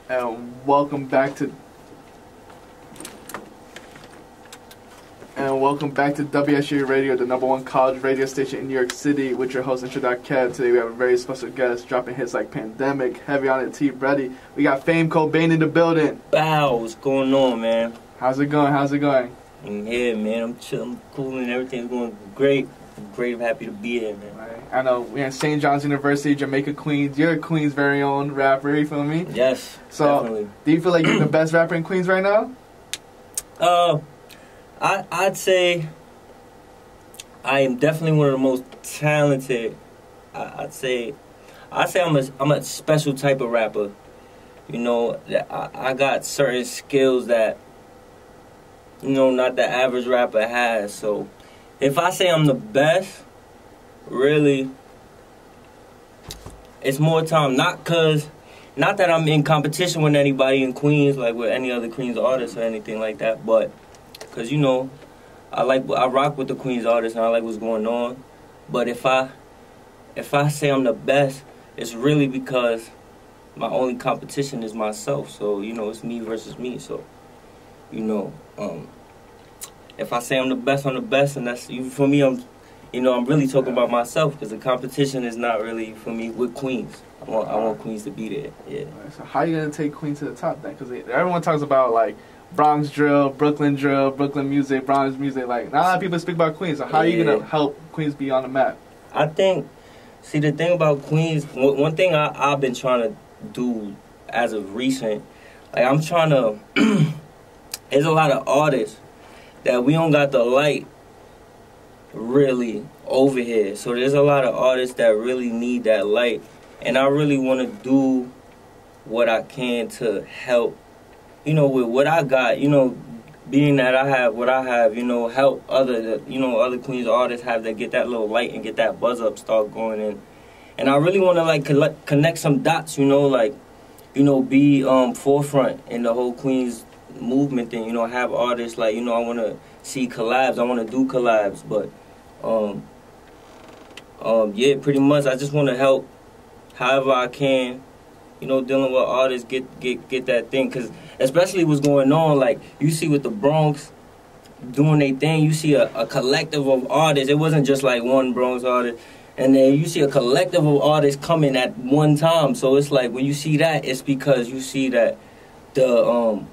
And welcome back to WSJU Radio, the #1 college radio station in New York City, with your host, Intro.Kev. Today we have a very special guest dropping hits like Pandemic, Heavy on It, T Ready. We got Fame Kobaine in the building. Bow, what's going on, man? How's it going? I'm here, man. I'm chilling, cool, and everything's going great. I'm great. I'm happy to be here, man. Right. I know we're at St. John's University, Jamaica, Queens. You're Queens' very own rapper, you feel me? Yes, so, definitely. Do you feel like you're the best rapper in Queens right now? I'd say I am definitely one of the most talented. I'd say I'm a special type of rapper. You know, I got certain skills that, you know, not the average rapper has. So if I say I'm the best, really, it's more time. Not that I'm in competition with anybody in Queens, like with any other Queens artists or anything like that, but because, you know, I rock with the Queens artists and I like what's going on. But if I say I'm the best, it's really because my only competition is myself. So, you know, it's me versus me. So, you know, if I say I'm the best, and that's, for me, I'm really talking about myself, because the competition is not really for me with Queens. I want Queens to be there. Yeah. Right, so how are you gonna take Queens to the top then? Because everyone talks about like Bronx drill, Brooklyn music, Bronx music. Like, not a lot of people speak about Queens. So how are you gonna help Queens be on the map? I think, see, the thing about Queens, one thing I've been trying to do as of recent, like, I'm trying to. There's a lot of artists that we don't got the light really over here. So there's a lot of artists that really need that light. And I really want to do what I can to help, you know, with what I got, you know, being that I have what I have, you know, help other Queens artists have that, get that little light and get that buzz up, start going in. And I really want to, like, connect some dots, you know, like, you know, be forefront in the whole Queens movement thing, you know, have artists, like, you know, I want to see collabs, I want to do collabs, but yeah, pretty much I just want to help however I can, you know, dealing with artists, get that thing, because especially what's going on, like, you see with the Bronx doing their thing, you see a collective of artists. It wasn't just like one Bronx artist, and then you see a collective of artists coming at one time. So it's like, when you see that, it's because you see that the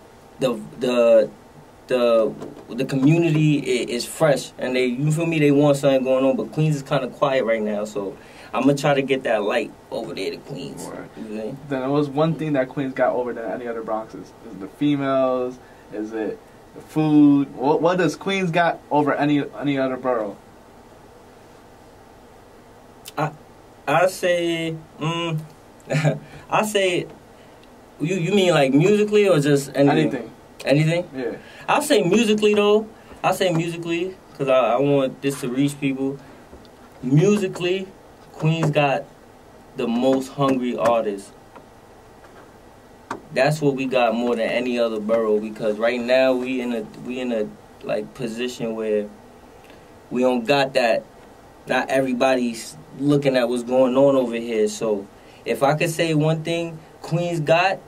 community is fresh, and you feel me, they want something going on, but Queens is kind of quiet right now, so I'm going to try to get that light over there to Queens. Right. You know? Then it was one thing that Queens got over than any other Bronxes. Is it the females? Is it the food? What does Queens got over any other borough? I say, I say, you mean like musically or just anything? Anything? Yeah. I'll say musically, though. I'll say musically, because I want this to reach people. Musically, Queens got the most hungry artists. That's what we got more than any other borough, because right now we in a like position where we don't got that. Not everybody's looking at what's going on over here. So if I could say one thing Queens got,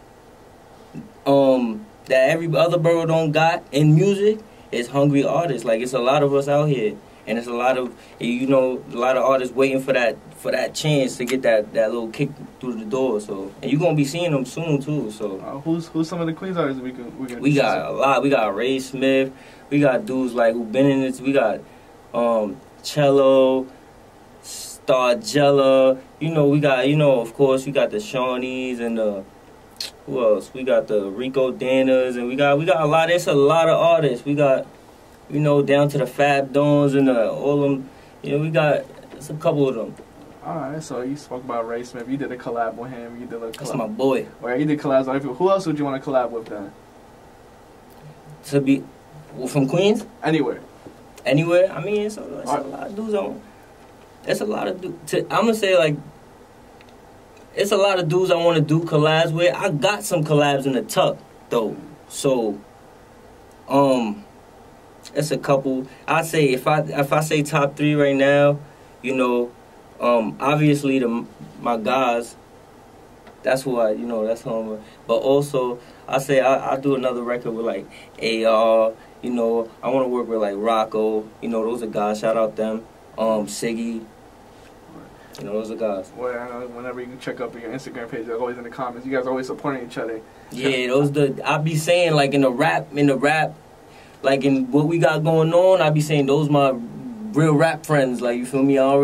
that every other borough don't got in music, is hungry artists. Like, it's a lot of us out here, and it's a lot of, you know, a lot of artists waiting for that chance to get that little kick through the door. So, and you're gonna be seeing them soon too. So who's some of the Queens artists we got a lot. We got Ray Smith. We got dudes like who been in this. We got Cello, Stargella. You know, we got, you know, of course we got the Shawnees and the. Who else? We got the Rico Danas, and we got a lot. It's a lot of artists. We got, you know, down to the Fab Dons and all them. You know, it's a couple of them. All right. So you spoke about Ray Smith. You did a collab with him. You did a collab. That's my boy. Right. You did collabs with other people. Who else would you want to collab with then? To be from Queens? Anywhere. Anywhere. I mean, it's a lot of dudes on. It's a lot of dudes. I'm gonna say, like, it's a lot of dudes I want to do collabs with. I got some collabs in the tuck, though. So, it's a couple. I'd say if I say top 3 right now, you know, obviously my guys, That's who that's who I'm. But also, I say I do another record with like AR. I want to work with like Rocco. Those are guys. Shout out them. Siggy. Those are guys. Well, I know whenever you can check up your Instagram page, they're always in the comments. You guys are always supporting each other. Yeah, I be saying like in the rap, like in what we got going on, I be saying those my real rap friends. Like, you feel me? I don't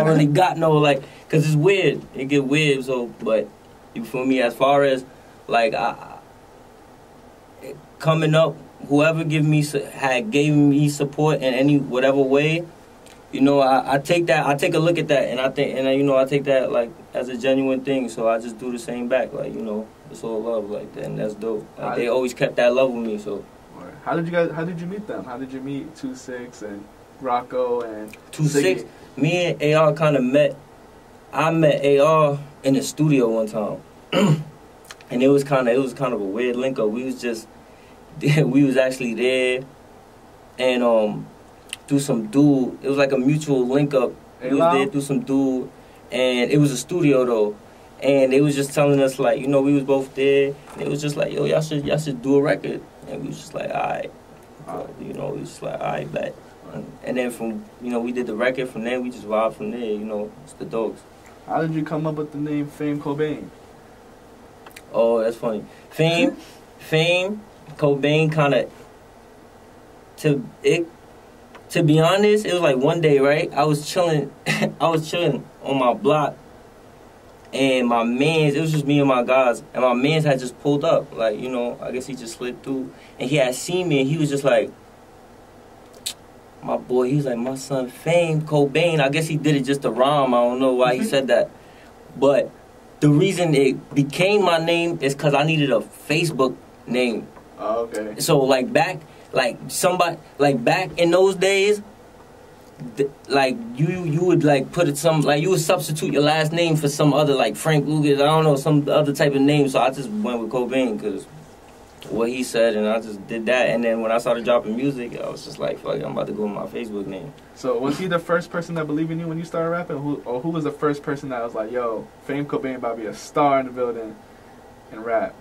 really got no like, cause it's weird. It get weird. So, but you feel me? As far as like coming up, whoever gave me support in any whatever way. I take that. I take a look at that, and I take that like as a genuine thing. So I just do the same back, like it's all love, like that, and that's dope. Like they always kept that love with me. So. How did you meet them? How did you meet 2-6 and Rocco and 2-6? Me and AR kind of met. I met AR in the studio one time, and it was kind of a weird link up. We was actually there, and through some dude. It was like a mutual link up. We was there through some dude, and it was a studio though. And they was just telling us like, we was both there. And it was just like, yo, y'all should do a record. And we was just like, all right. We was just like, all right, bet. And then from, we did the record. From there, we just vibed from there. It's the dogs. How did you come up with the name Fame Kobaine? Oh, that's funny. Fame Kobaine kind of to be honest, it was like one day, right? I was chilling on my block, and my mans, it was just me and my guys, and my mans had just pulled up, like, I guess he just slid through, and he had seen me, and he was just like, my boy, he was like, my son Fame Kobaine. I guess he did it just to rhyme. I don't know why he said that, but the reason it became my name is because I needed a Facebook name. Oh, okay. So back in those days, like you would like put it you would substitute your last name for some other like Frank Lucas, I don't know, some other type of name. So I just went with Kobaine because what he said, and I just did that. And then when I started dropping music, I was just like, fuck it, I'm about to go with my Facebook name. So was he the first person that believed in you when you started rapping? Who was the first person that was like, yo, Fame Kobaine about to be a star in the building and rap?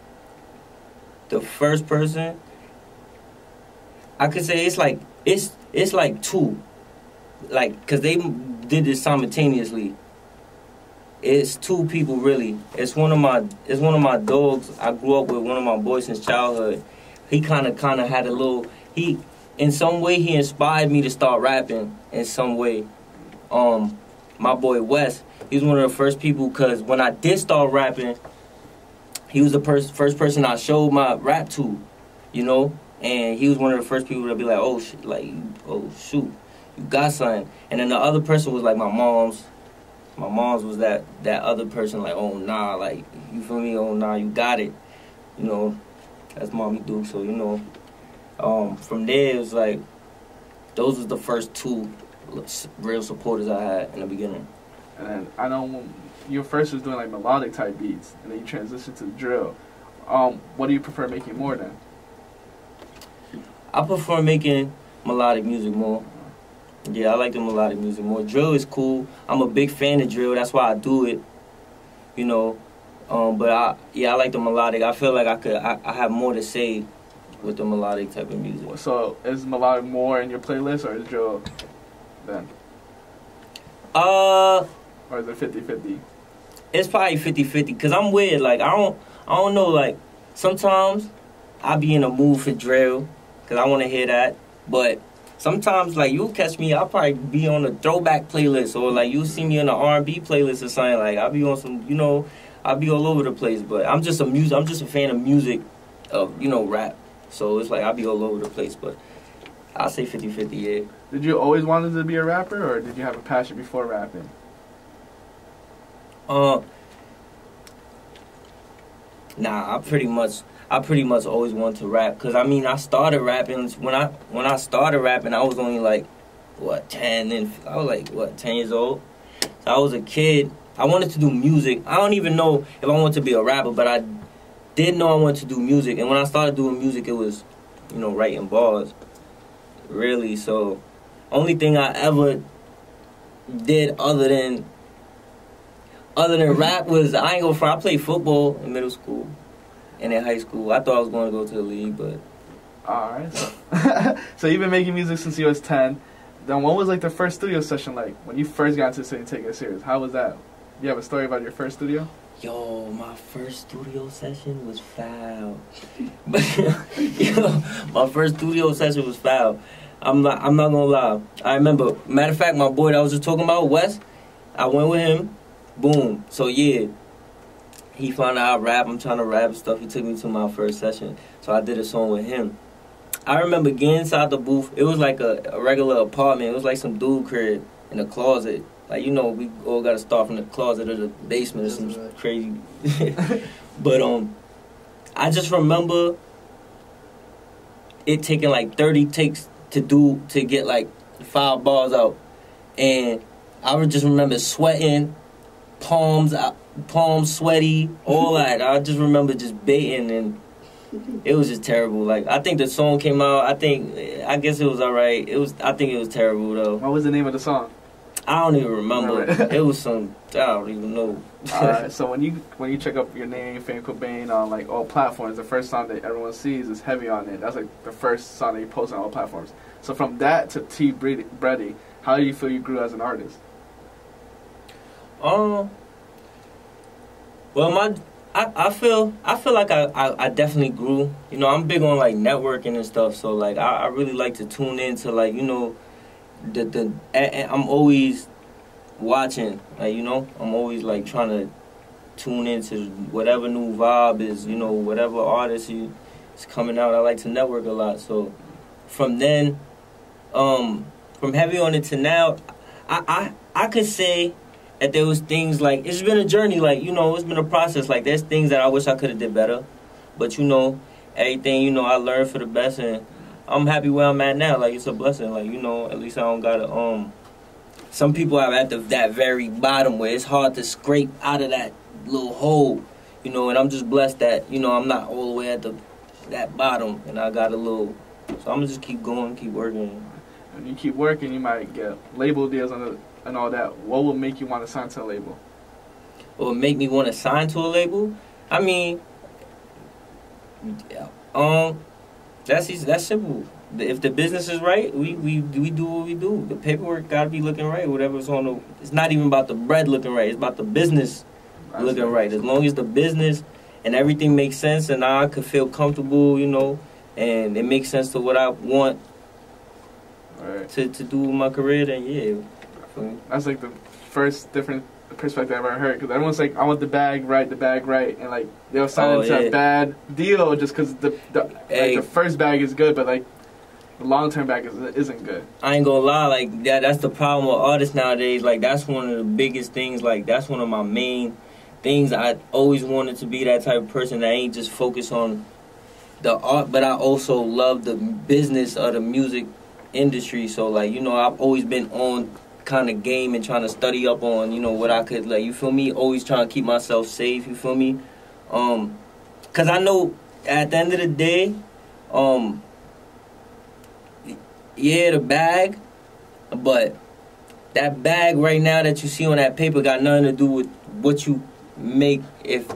The first person, I could say it's like two, like, because they did this simultaneously. It's two people really. It's one of my dogs. I grew up with one of my boys since childhood. He kind of had a little. In some way he inspired me to start rapping. In some way, my boy Wes. He was one of the first people, because when I did start rapping, he was the first person I showed my rap to, And he was one of the first people to be like, oh shoot, you got something. And then the other person was like my mom's. My mom's was that other person, like, oh nah, like, you feel me? Oh nah, you got it. That's Mommy Duke. So, from there it was like, those was the first two real supporters I had in the beginning. And then I know when you first was doing like melodic type beats, and then you transitioned to drill. What do you prefer making more then? I prefer making melodic music more. Yeah, I like the melodic music more. Drill is cool. I'm a big fan of drill. That's why I do it. But I like the melodic. I feel like I have more to say with the melodic type of music. So is melodic more in your playlist, or is drill then? Or is it 50-50? It's probably 50-50, because I'm weird. Like, I don't know, like, sometimes I be in a mood for drill, because I want to hear that. But sometimes, like, you'll catch me, I'll probably be on a throwback playlist, or, like, you'll see me on an R&B playlist or something. Like, I'll be on some, I'll be all over the place. But I'm just a fan of music, of, rap. So it's like I'll be all over the place. But I'll say 50-50, yeah. Did you always wanted to be a rapper, or did you have a passion before rapping? Nah, I pretty much always wanted to rap, cause I started rapping when I started rapping. I was only like 10, and I was like 10 years old. So I was a kid. I wanted to do music. I don't even know if I wanted to be a rapper, but I did know I wanted to do music. And when I started doing music, it was, writing bars, really. So only thing I ever did other other than rap was, I ain't gonna front, I played football in middle school and in high school. I thought I was going to go to the league, but... Alright, so you've been making music since you was 10. Then what was like the first studio session like when you first got into the city and taking it serious? How was that? You have a story about your first studio? Yo, my first studio session was foul. Yo, my first studio session was foul. I'm not gonna lie. I remember, matter of fact, my boy that I was just talking about, Wes, I went with him. Boom. So yeah, he found out I rap. I'm trying to rap and stuff. He took me to my first session. So I did a song with him. I remember getting inside the booth. It was like a regular apartment. It was like some dude crib in a closet. Like, you know, we all got to start from the closet or the basement or some crazy. But I just remember it taking like 30 takes to get like 5 bars out. And I would just remember sweating, palms sweaty, all that. I just remember just baiting, and it was just terrible. Like, I think the song came out, I guess it was alright. I think it was terrible though. What was the name of the song? I don't even remember. It was some, I don't even know. Alright, so when you check up your name, Fame Kobaine, on like all platforms, the first song that everyone sees is Heavy on It. That's like the first song that you post on all platforms. So from that to T Brady, how do you feel you grew as an artist? Well, I feel like I definitely grew. You know, I'm big on like networking and stuff, so like I really like to tune into like, you know, I'm always watching, like, you know, I'm always like trying to tune into whatever new vibe is, you know, whatever artist is coming out. I like to network a lot. So from then, from Heavy on It to now, I could say that there was things like, it's been a journey, like, you know, it's been a process. Like, there's things that I wish I could have did better, but, you know, everything, you know, I learned for the best, and I'm happy where I'm at now. Like, it's a blessing. Like, you know, at least I don't gotta, some people are at that very bottom where it's hard to scrape out of that little hole, you know, and I'm just blessed that, you know, I'm not all the way at that bottom, and I got a little, so I'm gonna just keep going, keep working. When you keep working, you might get label deals and all that. What will make you want to sign to a label? What will make me want to sign to a label? I mean, that's simple. If the business is right, we do what we do. The paperwork gotta be looking right. Whatever's on the, it's not even about the bread looking right. It's about the business looking right. As long as the business and everything makes sense, and I could feel comfortable, you know, and it makes sense to what I want to do with my career, then yeah. That's like the first different perspective I've ever heard, because everyone's like, I want the bag right, and like they'll sign into a bad deal just because the first bag is good, but like the long-term bag isn't good. I ain't gonna lie, like that's the problem with artists nowadays. Like, that's one of the biggest things. Like, that's one of my main things. I always wanted to be that type of person that ain't just focused on the art, but I also love the business of the music industry. So like, you know, I've always been on kind of game and trying to study up on, you know, what I could, like, you feel me, always trying to keep myself safe, you feel me, because I know at the end of the day, yeah, the bag, but that bag right now that you see on that paper got nothing to do with what you make if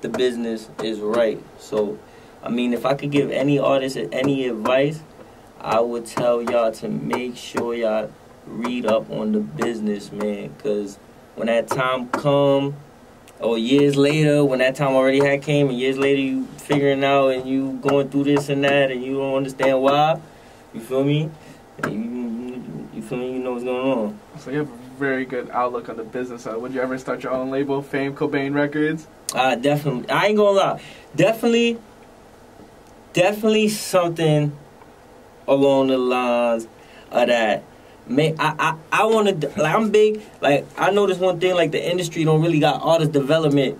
the business is right. So I mean, if I could give any artist any advice, I would tell y'all to make sure y'all read up on the business, man, because when that time come, or years later, when that time already had came, and years later you figuring out and you going through this and that, and you don't understand why, you feel me? You feel me? You know what's going on. So you have a very good outlook on the business. Would you ever start your own label, Fame Kobaine Records? Definitely. I ain't gonna lie. Definitely something along the lines of that. Man, I want to, like, I'm big, like, I notice one thing, like, the industry don't really got artist development.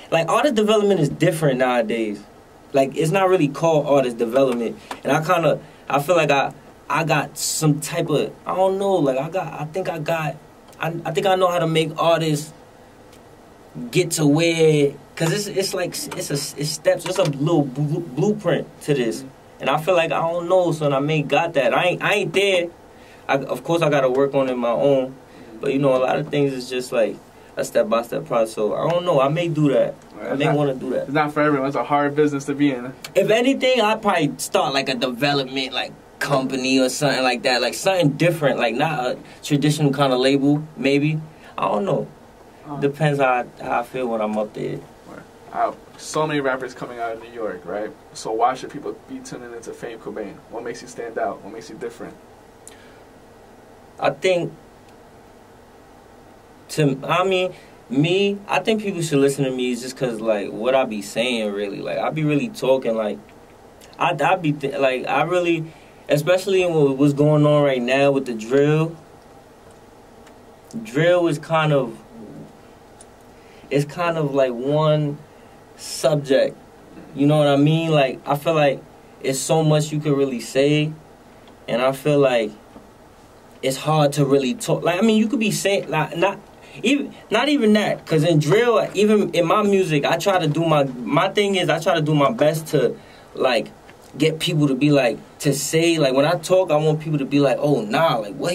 Like, artist development is different nowadays. Like, it's not really called artist development. And I feel like I got some type of, I don't know, like, I think I know how to make artists get to where, because it's steps, it's a little blueprint to this. And I feel like, I don't know, son, I got that. I ain't there. Of course, I got to work on it my own. But, you know, a lot of things is just like, a step-by-step process. So I don't know. I may do that. I may want to do that. It's not for everyone. It's a hard business to be in. If anything, I'd probably start like a development like company or something like that. Like something different. Like not a traditional kind of label, maybe. I don't know. Depends how I feel when I'm up there. So many rappers coming out of New York, right? So why should people be tuning into Fame Kobaine? What makes you stand out? What makes you different? I think, I think people should listen to me just because, like, what I be saying, really. Like, I be really talking, like, I really, especially in what's going on right now with the drill. Drill is kind of like one subject. You know what I mean? Like, I feel like it's so much you could really say, and I feel like it's hard to really talk. Like, I mean, you could be saying, like, not even that, because in drill, even in my music, I try to do my thing is I try to do my best to, like, get people to be like, to say, like, when I talk, I want people to be like, oh, nah, like, what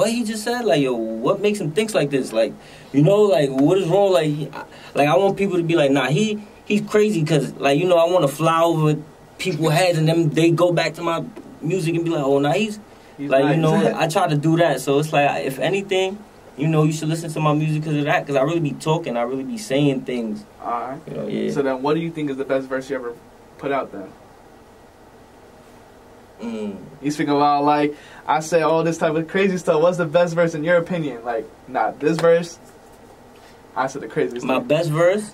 he just said, like, yo, what makes him think like this, like, you know, like, what is wrong, like, I want people to be like, nah, he's crazy, because, like, you know, I want to fly over people's heads, and then they go back to my music and be like, oh, nah, he's like, nice. You know, I try to do that. So it's like, if anything, you know, you should listen to my music because of that. Because I really be talking. I really be saying things. All right. You know, yeah. So then what do you think is the best verse you ever put out then? You speak about, like, I say all this type of crazy stuff. What's the best verse in your opinion? Like, not this verse. I said the craziest My thing. Best verse?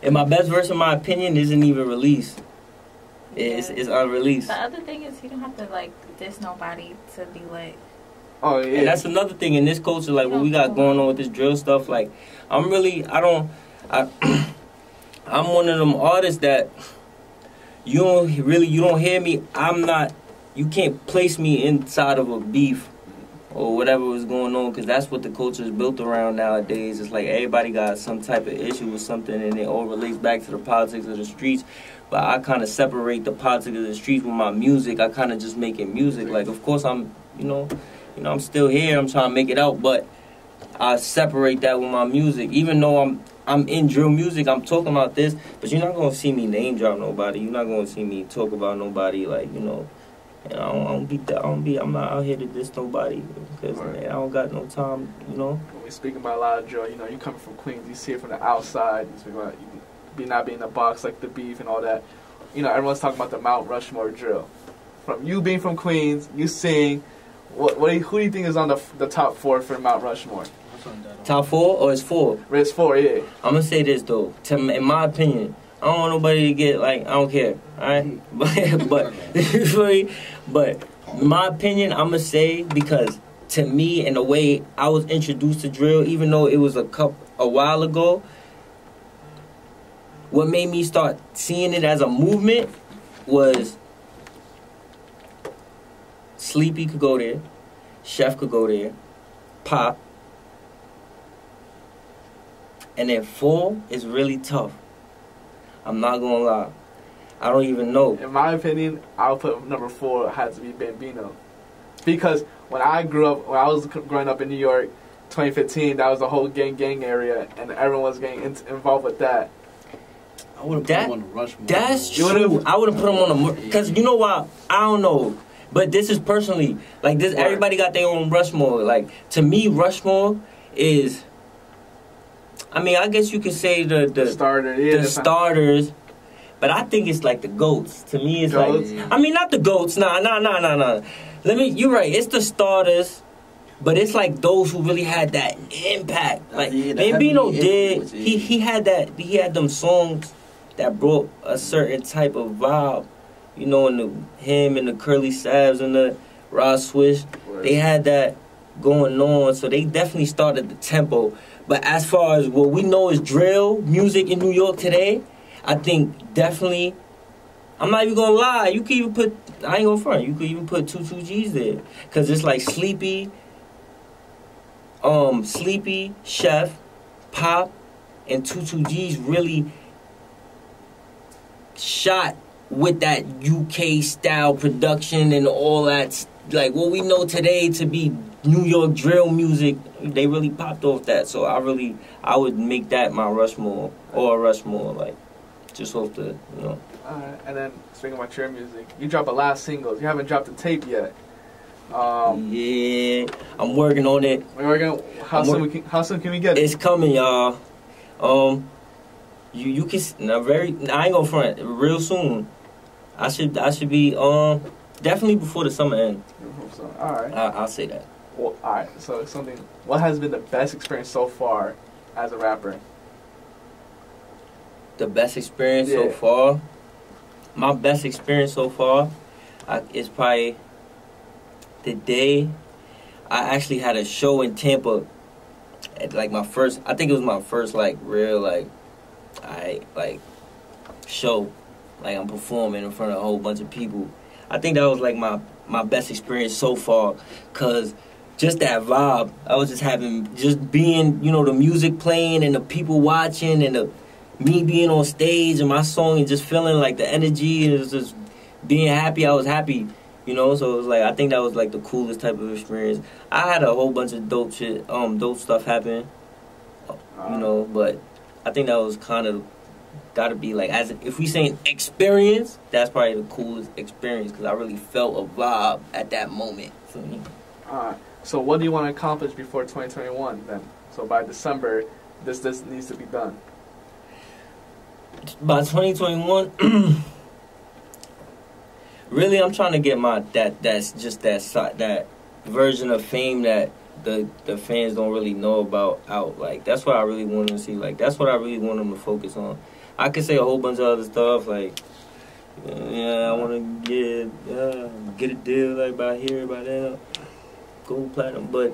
And my best verse, in my opinion, isn't even released. It's unreleased. The other thing is you don't have to, like, diss nobody to be like... Oh, yeah. And that's another thing in this culture, like, what we got going on with this drill stuff. Like, I'm one of them artists that you don't hear me. You can't place me inside of a beef or whatever was going on, because that's what the culture is built around nowadays. It's like everybody got some type of issue with something, and it all relates back to the politics of the streets. But I kind of separate the politics of the streets with my music. I kind of just making music. Like, of course, I'm still here. I'm trying to make it out, but I separate that with my music. Even though I'm in drill music, I'm talking about this, but you're not gonna see me name drop nobody. You're not gonna see me talk about nobody, like, you know. And I'm not out here to diss nobody because I don't got no time, you know. When we speaking about a lot of drill, you know, you coming from Queens, you see it from the outside. You speak about not being in a box, like the beef and all that. You know, everyone's talking about the Mount Rushmore drill. From you being from Queens, you sing. Who do you think is on the top 4 for Mount Rushmore? Top 4 or it's 4? It's 4, yeah. I'm gonna say this though. In my opinion, I don't want nobody to get like, I don't care, all right? But in my opinion, I'm gonna say, because to me, and the way I was introduced to drill, even though it was a while ago, what made me start seeing it as a movement was Sleepy could go there, Chef could go there, Pop, and then 4 is really tough. I'm not gonna lie. I don't even know. In my opinion, I'll put number 4 had to be Bambino. Because when I was growing up in New York, 2015, that was the whole gang area, and everyone was getting involved with that. I would have put him on the Rushmore. That's true. I would have put him on the... Because you know why? I don't know. But this is personally... Like, this, everybody got their own Rushmore. Like, to me, Rushmore is... I mean, I guess you could say the starters, but I think it's like the GOATs. To me, it's goats? Like... I mean, not the GOATs. Nah. You're right. It's the starters, but it's like those who really had that impact. Like, Bambino did. He had that. He had them songs that brought a certain type of vibe. You know, him and the Curly Sabs and the Rod Swish, they had that going on. So they definitely started the tempo. But as far as what we know is drill music in New York today, I think definitely, I'm not even gonna lie, you could even put, I ain't gonna front, you could even put 2 G's there. Cause it's like Sleepy, Chef, Pop, and 2 G's really shot with that UK style production and all that, like what we know today to be New York drill music, they really popped off that. So I would make that my Rushmore or Rushmore, like, just off the, you know. And then, speaking about your music, you dropped a lot of singles. You haven't dropped a tape yet. Yeah, I'm working on it. How soon can we get it? It's coming, y'all. You can I ain't gonna front real soon. I should be definitely before the summer ends. All right. I'll say that. Well, all right. So what has been the best experience so far as a rapper? The best experience so far. My best experience so far is probably the day I actually had a show in Tampa. At like I think it was my first like real show. Like I'm performing in front of a whole bunch of people. I think that was like my best experience so far, cause just that vibe. I was just being, you know, the music playing and the people watching and me being on stage and my song and just feeling like the energy and just being happy. I was happy, you know. So it was like I think that was like the coolest type of experience. I had a whole bunch of dope stuff happen, you know. But I think that was kind of gotta be like, if we saying experience, that's probably the coolest experience because I really felt a vibe at that moment for me. So what do you want to accomplish before 2021 then? So by December, this needs to be done. By 2021, really, I'm trying to get that version of Fame that the fans don't really know about out. Like that's what I really want them to see. Like that's what I really want them to focus on. I could say a whole bunch of other stuff like, I want to get a deal like by here, by there, gold platinum. But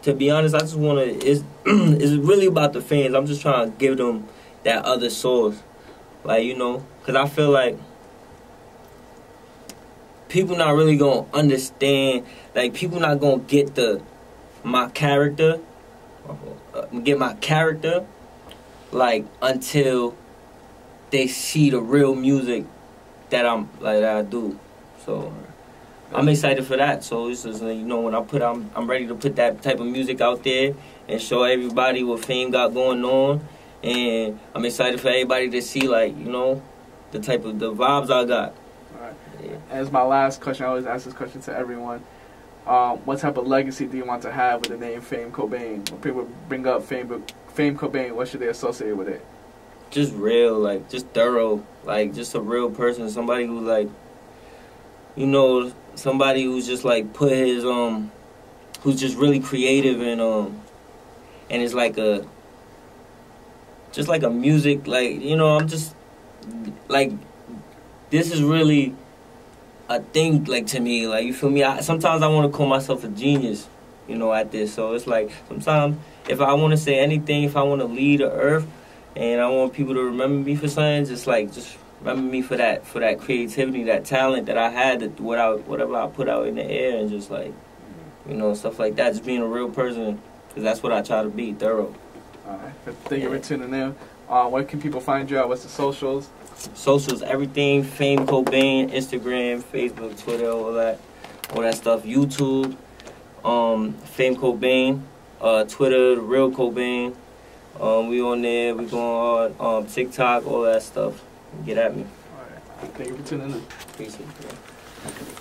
to be honest, I just want to. It's really about the fans. I'm just trying to give them that other source, like, you know, because I feel like people not really gonna understand. Like people not gonna get my character, like until they see the real music that I do. So I'm excited for that. So it's just, you know, when I'm ready to put that type of music out there and show everybody what Fame got going on. And I'm excited for everybody to see, like, you know, the vibes I got. All right. Yeah. As my last question, I always ask this question to everyone. What type of legacy do you want to have with the name Fame Kobaine? When people bring up Fame Kobaine, what should they associate with it? Just real, like, just thorough, like, just a real person, somebody who, like, you know, somebody who's just, like, put his, who's just really creative and it's like just like a music, like, you know, I'm just, like, this is really a thing, like, to me, like, you feel me? Sometimes I want to call myself a genius, you know, at this, so it's like, sometimes, if I want to say anything, if I want to lead the earth, and I want people to remember me for something, just remember me for that creativity, that talent that I had, whatever I put out in the air, and just, like, you know, stuff like that, just being a real person, because that's what I try to be, thorough. All right. Thank you for tuning in. Where can people find you at? What's the socials? Socials, everything, Fame Kobaine, Instagram, Facebook, Twitter, all that stuff. YouTube, Fame Kobaine, Twitter, The Real Kobaine. We on there. We going on TikTok, all that stuff. Get at me. All right. Thank you for tuning in. Appreciate it.